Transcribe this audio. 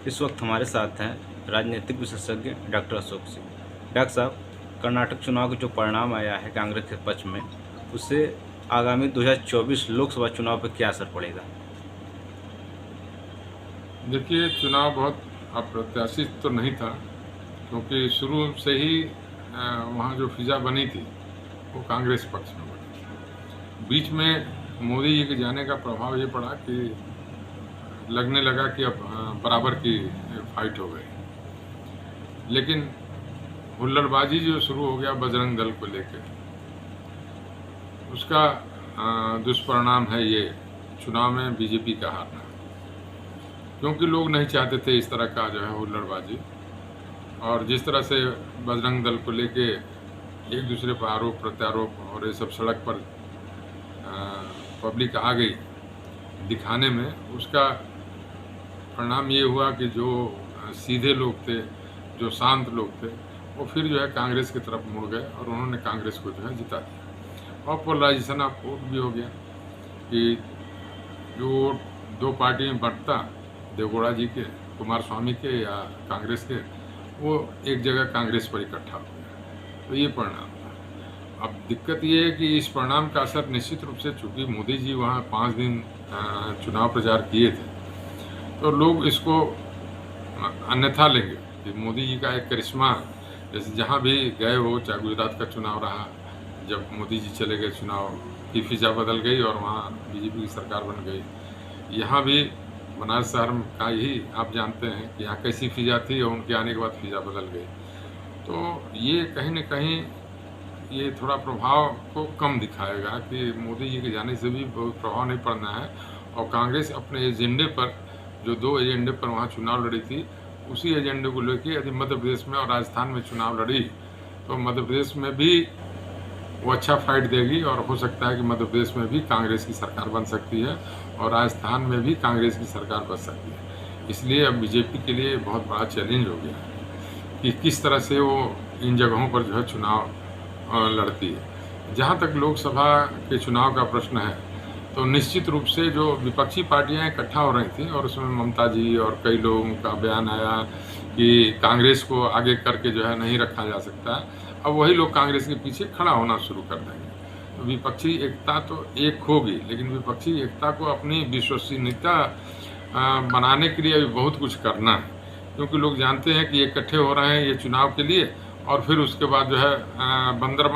इस वक्त हमारे साथ हैं राजनीतिक विशेषज्ञ डॉक्टर अशोक सिंह। डॉक्टर साहब, कर्नाटक चुनाव का जो परिणाम आया है कांग्रेस के पक्ष में, उससे आगामी 2024 लोकसभा चुनाव पर क्या असर पड़ेगा? देखिए, चुनाव बहुत अप्रत्याशित तो नहीं था, क्योंकि शुरू से ही वहाँ जो फिजा बनी थी वो कांग्रेस पक्ष में बनी थी। बीच में मोदी जी के जाने का प्रभाव ये पड़ा कि लगने लगा कि अब बराबर की फाइट हो गई। लेकिन हुल्लड़बाजी जो शुरू हो गया बजरंग दल को लेकर, उसका दुष्परिणाम है ये चुनाव में बीजेपी का हारना, क्योंकि लोग नहीं चाहते थे इस तरह का जो है हुल्लड़बाजी। और जिस तरह से बजरंग दल को लेके एक दूसरे पर आरोप प्रत्यारोप और ये सब सड़क पर पब्लिक आ गई दिखाने में, उसका परिणाम ये हुआ कि जो सीधे लोग थे, जो शांत लोग थे, वो फिर जो है कांग्रेस की तरफ मुड़ गए और उन्होंने कांग्रेस को जो है जिता दिया। और पोलराइजेशन ऑफ वोट भी हो गया कि जो दो पार्टी में बंटता, देवगौड़ा जी के, कुमार स्वामी के या कांग्रेस के, वो एक जगह कांग्रेस पर इकट्ठा हो गया। तो ये परिणाम था। अब दिक्कत ये है कि इस परिणाम का असर निश्चित रूप से, चूँकि मोदी जी वहाँ 5 दिन चुनाव प्रचार किए थे, तो लोग इसको अन्यथा लेंगे कि मोदी जी का एक करिश्मा, जैसे जहाँ भी गए हो, चाहे गुजरात का चुनाव रहा, जब मोदी जी चले गए चुनाव की फिजा बदल गई और वहाँ बीजेपी की सरकार बन गई। यहाँ भी बनारस शहर का ही आप जानते हैं कि यहाँ कैसी फिजा थी और उनके आने के बाद फिजा बदल गई। तो ये कहीं न कहीं ये थोड़ा प्रभाव को कम दिखाएगा कि मोदी जी के जाने से भी बहुत प्रभाव नहीं पड़ना है। और कांग्रेस अपने एजेंडे पर, जो 2 एजेंडे पर वहाँ चुनाव लड़ी थी, उसी एजेंडे को लेके यदि मध्य प्रदेश में और राजस्थान में चुनाव लड़ी, तो मध्य प्रदेश में भी वो अच्छा फाइट देगी और हो सकता है कि मध्य प्रदेश में भी कांग्रेस की सरकार बन सकती है और राजस्थान में भी कांग्रेस की सरकार बन सकती है। इसलिए अब बीजेपी के लिए बहुत बड़ा चैलेंज हो गया है कि किस तरह से वो इन जगहों पर जो है चुनाव लड़ती है। जहाँ तक लोकसभा के चुनाव का प्रश्न है, तो निश्चित रूप से जो विपक्षी पार्टियां इकट्ठा हो रही थी और उसमें ममता जी और कई लोगों का बयान आया कि कांग्रेस को आगे करके जो है नहीं रखा जा सकता, अब वही लोग कांग्रेस के पीछे खड़ा होना शुरू कर देंगे। तो विपक्षी एकता तो एक होगी, लेकिन विपक्षी एकता को अपनी विश्वसनीयता बनाने के लिए अभी बहुत कुछ करना है, क्योंकि लोग जानते हैं कि ये इकट्ठे हो रहे हैं ये चुनाव के लिए, और फिर उसके बाद जो है बंदर